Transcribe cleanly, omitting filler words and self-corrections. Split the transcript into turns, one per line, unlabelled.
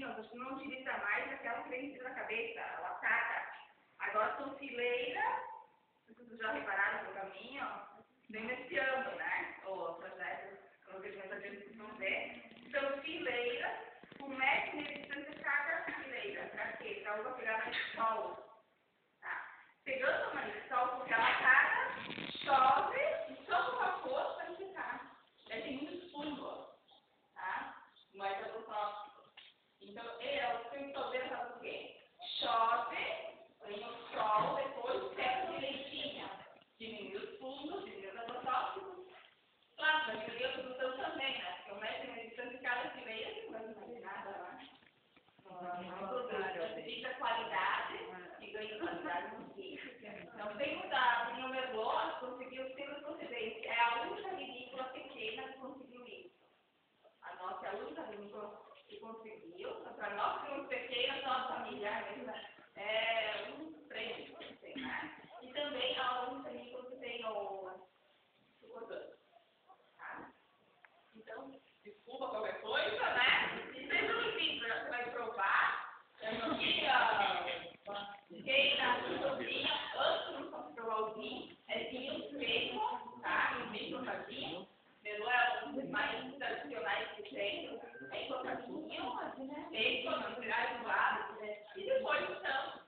meninos, você não utiliza mais aquela que vem na cabeça, a latata. Agora são fileiras, vocês já repararam no caminho, vem nesse ano, né? Ou projetos, como vocês vão ver. São fileiras, com 1,5 metro de distância cada fileira. Pra quê? Pra uva pegar mais sol. Tá? Pegando mais sol com aquela cara, chove e só com vapor vai ficar. Daí tem muitos fungos, tá? Mas é do próximo. Então, o sensor sabe o quê? Chove, vem o sol, depois seca direitinho. Diminui os fungos, diminui os agrotóxicos. Claro, vai diminuir a produção também, né? Porque 1 metro de distância de cada fileira, não vai fazer nada, né? Não produz, fica qualidade e ganha qualidade no fim. Então, tem o da Vinho Merlot, conseguiu ser procedente. É a única vinícola pequena que conseguiu isso. A nossa é a única vinícola que conseguiu. Para nós, que somos pequenos, nossa familiar, é um prêmio que tem, né? E também a única vinícola que tem o orgânico. Tá? Então, desculpa qualquer coisa, né? E seja bem-vindo, você vai provar. Quem na cozinha, antes de você provar o vinho, é vinho seco, tá? Um vinho cortadinho. Merlot é um dos mais tradicionais que tem. É cortadinho, seco, natural do lado. E depois, então,